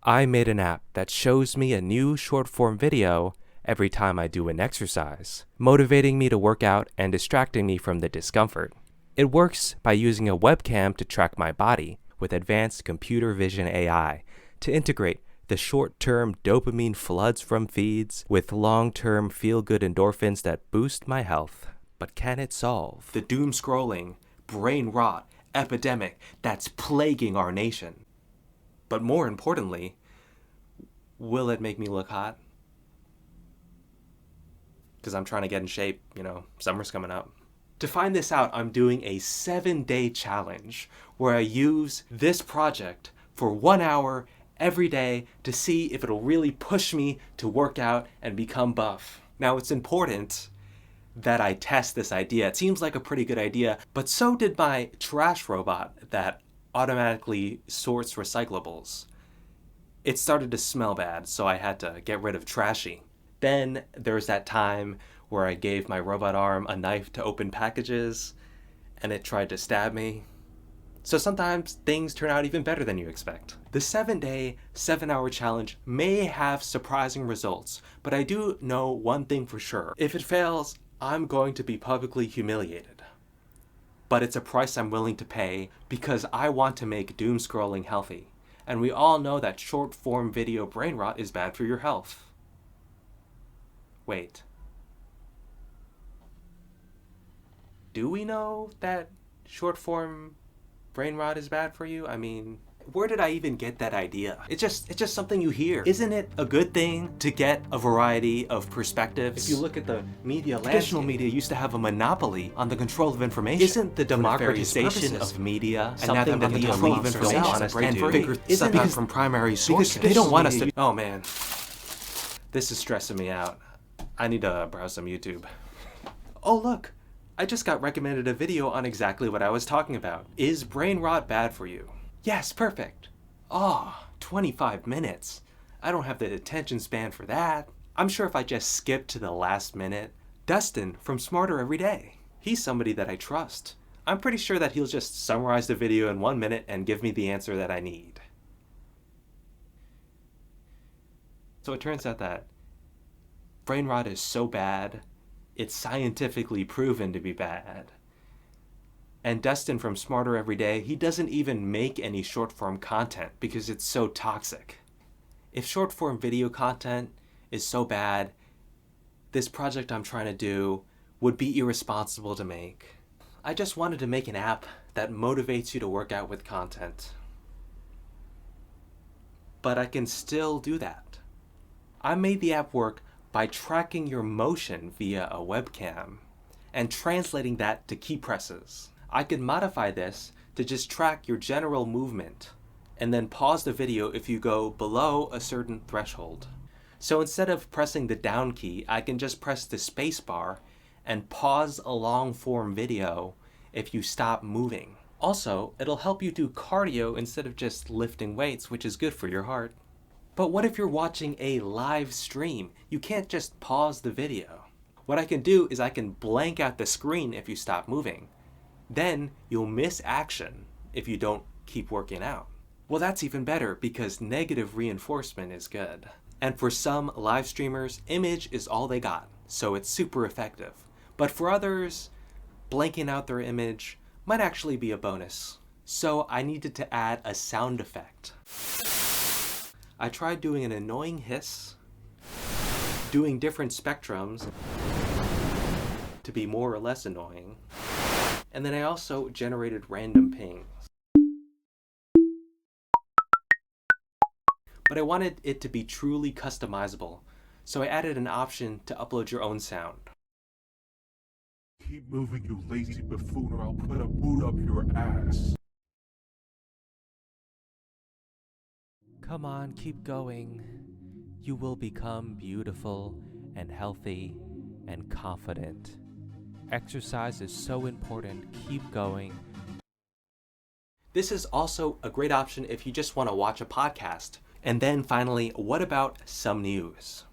I made an app that shows me a new short-form video every time I do an exercise, motivating me to work out and distracting me from the discomfort. It works by using a webcam to track my body with advanced computer vision AI to integrate the short-term dopamine floods from feeds with long-term feel-good endorphins that boost my health. But can it solve the doom-scrolling, brain rot epidemic that's plaguing our nation? But more importantly, will it make me look hot? Because I'm trying to get in shape, summer's coming up. To find this out, I'm doing a 7-day challenge where I use this project for 1 hour every day to see if it'll really push me to work out and become buff. Now, it's important that I test this idea. It seems like a pretty good idea, but so did my trash robot that automatically sorts recyclables. It started to smell bad, so I had to get rid of Trashy. Then there's that time where I gave my robot arm a knife to open packages, and it tried to stab me. So sometimes things turn out even better than you expect. The 7-day, 7-hour challenge may have surprising results, but I do know one thing for sure. If it fails, I'm going to be publicly humiliated. But it's a price I'm willing to pay because I want to make doom scrolling healthy. And we all know that short form video brain rot is bad for your health. Wait. Do we know that short form brain rot is bad for you? I mean, where did I even get that idea? It's just something you hear. Isn't it a good thing to get a variety of perspectives? If you look at the media landscape, traditional media used to have a monopoly on the control of information. Isn't the democratization of media something that the elites don't want us to do? Isn't because from primary sources? Because they don't want us to. Oh man, this is stressing me out. I need to browse some YouTube. Oh look, I just got recommended a video on exactly what I was talking about. Is brain rot bad for you? Yes, perfect. 25 minutes. I don't have the attention span for that. I'm sure if I just skip to the last minute. Dustin from Smarter Every Day. He's somebody that I trust. I'm pretty sure that he'll just summarize the video in 1 minute and give me the answer that I need. So it turns out that brain rot is so bad, it's scientifically proven to be bad. And Dustin from Smarter Every Day, he doesn't even make any short-form content because it's so toxic. If short-form video content is so bad, this project I'm trying to do would be irresponsible to make. I just wanted to make an app that motivates you to work out with content. But I can still do that. I made the app work by tracking your motion via a webcam and translating that to key presses. I could modify this to just track your general movement and then pause the video if you go below a certain threshold. So instead of pressing the down key, I can just press the space bar and pause a long form video if you stop moving. Also, it'll help you do cardio instead of just lifting weights, which is good for your heart. But what if you're watching a live stream? You can't just pause the video. What I can do is I can blank out the screen if you stop moving. Then you'll miss action if you don't keep working out. Well, that's even better because negative reinforcement is good. And for some live streamers, image is all they got, so it's super effective. But for others, blanking out their image might actually be a bonus. So I needed to add a sound effect. I tried doing an annoying hiss, doing different spectrums to be more or less annoying, and then I also generated random pings. But I wanted it to be truly customizable, so I added an option to upload your own sound. Keep moving, you lazy buffoon, or I'll put a boot up your ass. Come on, keep going. You will become beautiful and healthy and confident. Exercise is so important. Keep going. This is also a great option if you just want to watch a podcast. And then finally, what about some news?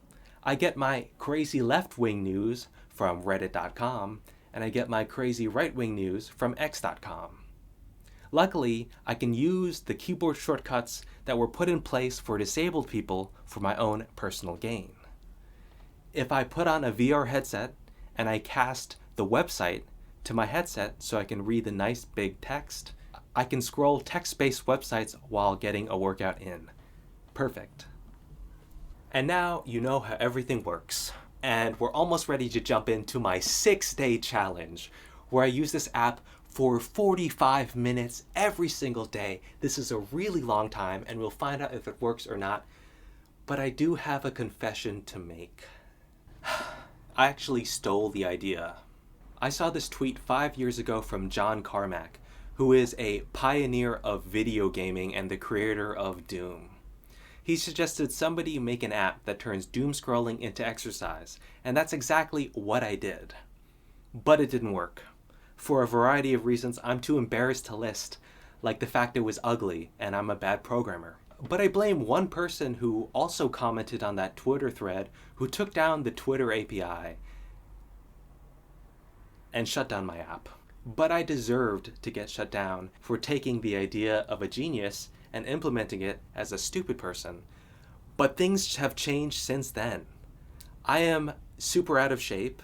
I get my crazy left-wing news from reddit.com, and I get my crazy right-wing news from x.com. Luckily, I can use the keyboard shortcuts that were put in place for disabled people for my own personal gain. If I put on a VR headset and I cast the website to my headset so I can read the nice big text, I can scroll text-based websites while getting a workout in. Perfect. And now you know how everything works. And we're almost ready to jump into my 6-day challenge, where I use this app for 45 minutes every single day. This is a really long time, and we'll find out if it works or not. But I do have a confession to make. I actually stole the idea. I saw this tweet 5 years ago from John Carmack, who is a pioneer of video gaming and the creator of Doom. He suggested somebody make an app that turns doom scrolling into exercise, and that's exactly what I did. But it didn't work. For a variety of reasons I'm too embarrassed to list, like the fact it was ugly and I'm a bad programmer. But I blame one person who also commented on that Twitter thread who took down the Twitter API and shut down my app. But I deserved to get shut down for taking the idea of a genius and implementing it as a stupid person. But things have changed since then. I am super out of shape.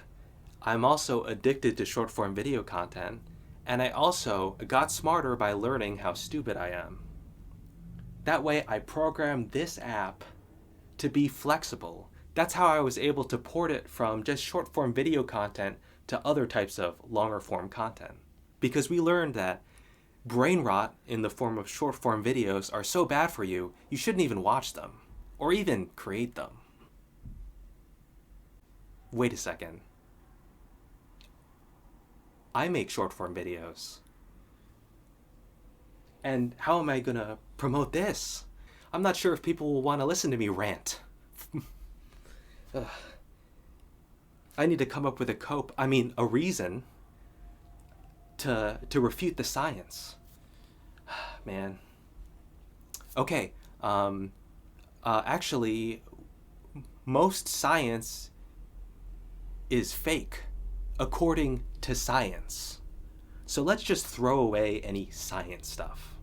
I'm also addicted to short form video content, and I also got smarter by learning how stupid I am. That way I programmed this app to be flexible. That's how I was able to port it from just short form video content to other types of longer form content. Because we learned that brain rot in the form of short form videos are so bad for you, you shouldn't even watch them, or even create them. Wait a second. I make short form videos. And how am I gonna promote this? I'm not sure if people will want to listen to me rant. I need to come up with a reason to refute the science. Man. Okay, actually, most science is fake, according to science. So let's just throw away any science stuff.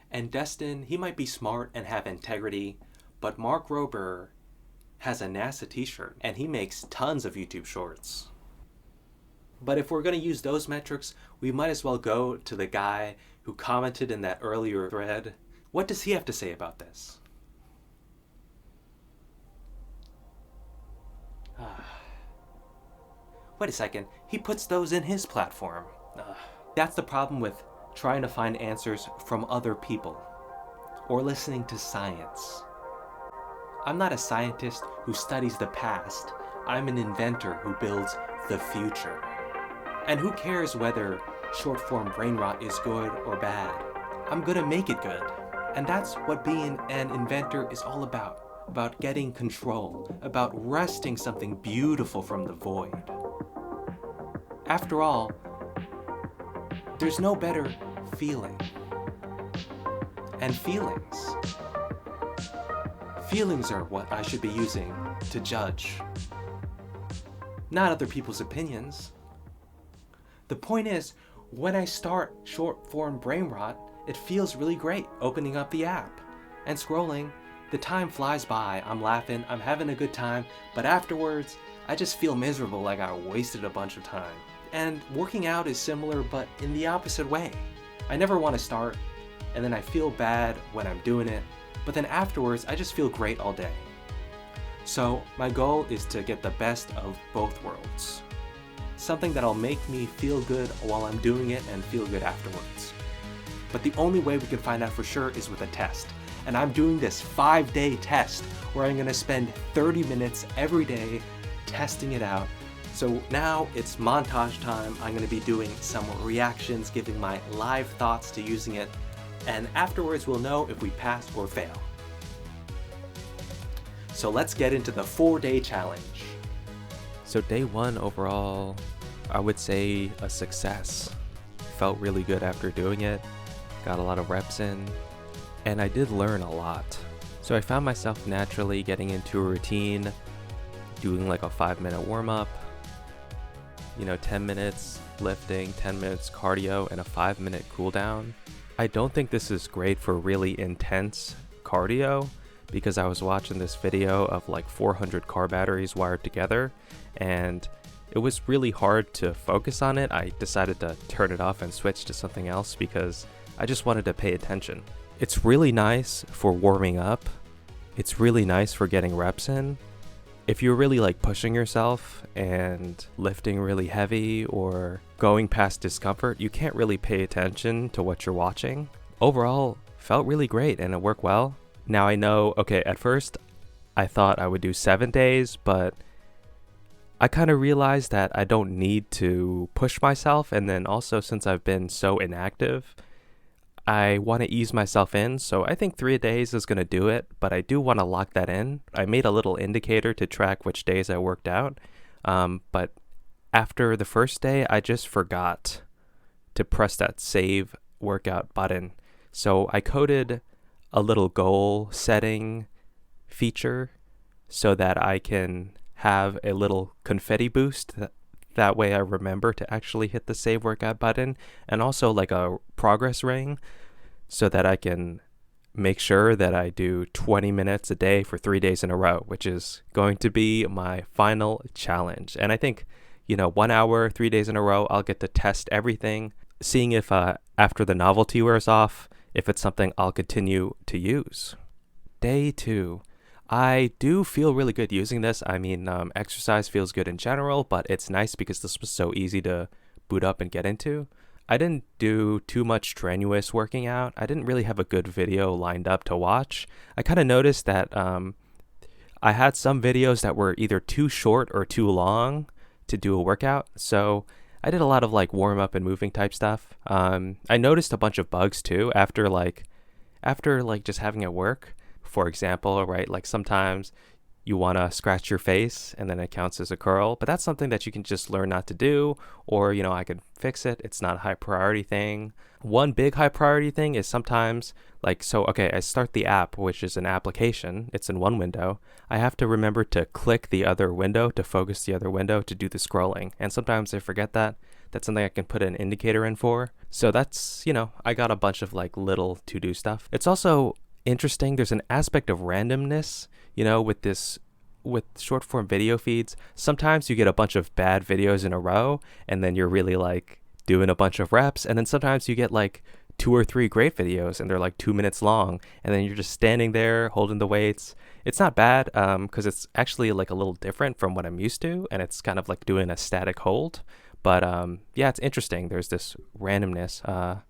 And Destin, he might be smart and have integrity, but Mark Rober has a NASA t-shirt and he makes tons of YouTube shorts. But if we're going to use those metrics, we might as well go to the guy who commented in that earlier thread. What does he have to say about this? Wait a second, he puts those in his platform. That's the problem with trying to find answers from other people or listening to science. I'm not a scientist who studies the past. I'm an inventor who builds the future. And who cares whether short-form brain rot is good or bad? I'm gonna make it good. And that's what being an inventor is all about getting control, about wresting something beautiful from the void. After all, there's no better feeling. And feelings are what I should be using to judge, not other people's opinions. The point is, when I start short-form brain rot, it feels really great opening up the app and scrolling. The time flies by, I'm laughing, I'm having a good time, but afterwards, I just feel miserable, like I wasted a bunch of time. And working out is similar, but in the opposite way. I never want to start, and then I feel bad when I'm doing it, but then afterwards, I just feel great all day. So my goal is to get the best of both worlds. Something that'll make me feel good while I'm doing it and feel good afterwards. But the only way we can find out for sure is with a test. And I'm doing this 5-day test where I'm gonna spend 30 minutes every day testing it out. So now it's montage time. I'm gonna be doing some reactions, giving my live thoughts to using it, and afterwards we'll know if we pass or fail. So let's get into the 4-day challenge. So day 1 overall, I would say a success. Felt really good after doing it, got a lot of reps in, and I did learn a lot. So I found myself naturally getting into a routine, doing like a 5-minute warm-up, 10 minutes lifting, 10 minutes cardio, and a 5-minute cool down. I don't think this is great for really intense cardio because I was watching this video of like 400 car batteries wired together and it was really hard to focus on it. I decided to turn it off and switch to something else because I just wanted to pay attention. It's really nice for warming up. It's really nice for getting reps in. If you're really like pushing yourself and lifting really heavy or going past discomfort, you can't really pay attention to what you're watching. Overall, felt really great and it worked well. Now I know, okay, at first I thought I would do 7 days, but I kind of realized that I don't need to push myself. And then also since I've been so inactive, I want to ease myself in, so I think 3 days is going to do it, but I do want to lock that in. I made a little indicator to track which days I worked out, but after the first day, I just forgot to press that save workout button. So I coded a little goal setting feature so that I can have a little confetti boost. That way I remember to actually hit the save workout button, and also like a progress ring so that I can make sure that I do 20 minutes a day for 3 days in a row, which is going to be my final challenge. And I think, 1 hour, 3 days in a row, I'll get to test everything, seeing if after the novelty wears off, if it's something I'll continue to use. Day 2. I do feel really good using this. I mean, exercise feels good in general, but it's nice because this was so easy to boot up and get into. I didn't do too much strenuous working out. I didn't really have a good video lined up to watch. I kind of noticed that I had some videos that were either too short or too long to do a workout. So I did a lot of like warm up and moving type stuff. I noticed a bunch of bugs too after just having it work. For example, right, like sometimes you want to scratch your face and then it counts as a curl, but that's something that you can just learn not to do, or, I can fix it. It's not a high priority thing. One big high priority thing is sometimes I start the app, which is an application. It's in one window. I have to remember to click the other window to focus the other window to do the scrolling. And sometimes I forget that. That's something I can put an indicator in for. So that's, I got a bunch of like little to-do stuff. It's also interesting. There's an aspect of randomness, with short form video feeds. Sometimes you get a bunch of bad videos in a row and then you're really like doing a bunch of reps, and then sometimes you get like 2 or 3 great videos and they're like 2 minutes long, and then you're just standing there holding the weights. It's not bad because it's actually like a little different from what I'm used to, and it's kind of like doing a static hold. But yeah, it's interesting. There's this randomness.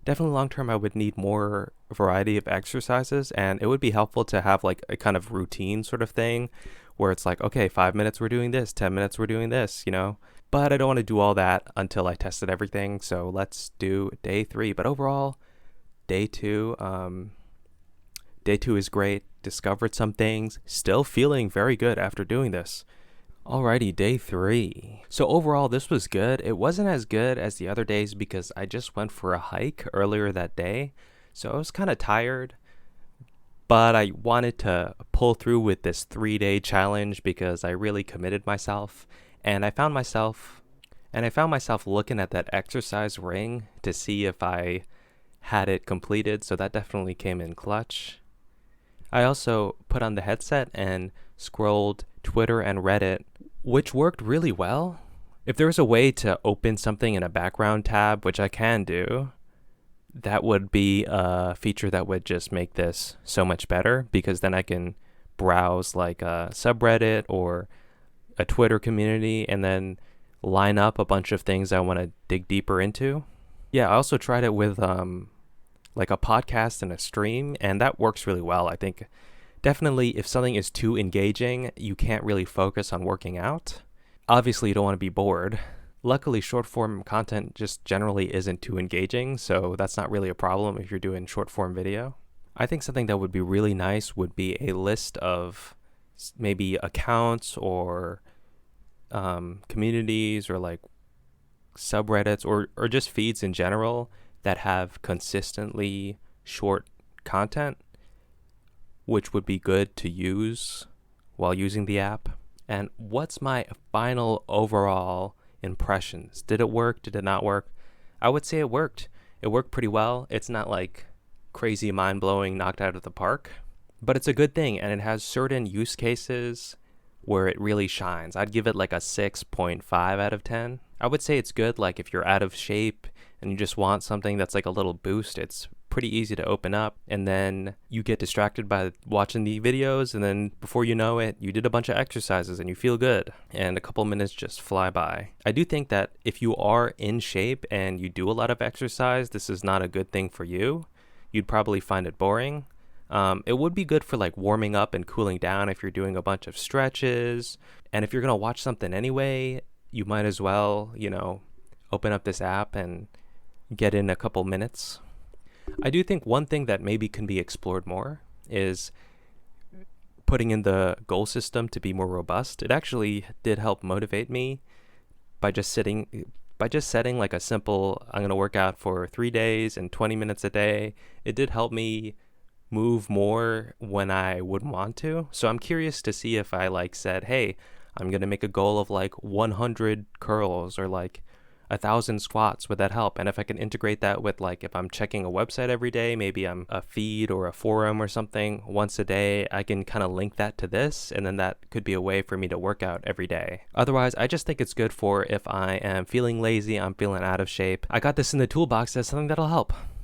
Definitely long term, I would need more variety of exercises, and it would be helpful to have like a kind of routine sort of thing where it's like, okay, 5 minutes we're doing this, 10 minutes we're doing this, But I don't want to do all that until I tested everything. So let's do day 3. But overall, day 2 is great. Discovered some things. Still feeling very good after doing this. Alrighty, day 3. So overall, this was good. It wasn't as good as the other days because I just went for a hike earlier that day. So I was kind of tired, but I wanted to pull through with this 3-day challenge because I really committed myself. And I found myself looking at that exercise ring to see if I had it completed. So that definitely came in clutch. I also put on the headset and scrolled Twitter and Reddit, which worked really well. If there was a way to open something in a background tab, which I can do, that would be a feature that would just make this so much better, because then I can browse like a subreddit or a Twitter community and then line up a bunch of things I want to dig deeper into. Yeah, I also tried it with like a podcast and a stream, and that works really well. I think definitely if something is too engaging, you can't really focus on working out. Obviously, you don't want to be bored. Luckily, short form content just generally isn't too engaging, so that's not really a problem if you're doing short form video. I think something that would be really nice would be a list of maybe accounts or communities or like subreddits or just feeds in general that have consistently short content, which would be good to use while using the app. And what's my final overall impressions? Did it work? Did it not work? I would say it worked. It worked pretty well. It's not like crazy mind-blowing knocked out of the park, but it's a good thing, and it has certain use cases where it really shines. I'd give it like a 6.5 out of 10. I would say it's good like if you're out of shape and you just want something that's like a little boost. It's pretty easy to open up, and then you get distracted by watching the videos, and then before you know it, you did a bunch of exercises and you feel good, and a couple minutes just fly by. I do think that if you are in shape and you do a lot of exercise, this is not a good thing for you. You'd probably find it boring. It would be good for like warming up and cooling down if you're doing a bunch of stretches. And if you're going to watch something anyway, you might as well, open up this app and get in a couple minutes. I do think one thing that maybe can be explored more is putting in the goal system to be more robust. It actually did help motivate me by just setting like a simple, I'm going to work out for 3 days and 20 minutes a day. It did help me move more when I would want to. So I'm curious to see if I like said, hey, I'm going to make a goal of like 100 curls or like 1,000 squats. Would that help? And if I can integrate that with like if I'm checking a website every day, maybe I'm a feed or a forum or something once a day, I can kind of link that to this, and then that could be a way for me to work out every day. Otherwise, I just think it's good for if I am feeling lazy, I'm feeling out of shape. I got this in the toolbox as something that'll help.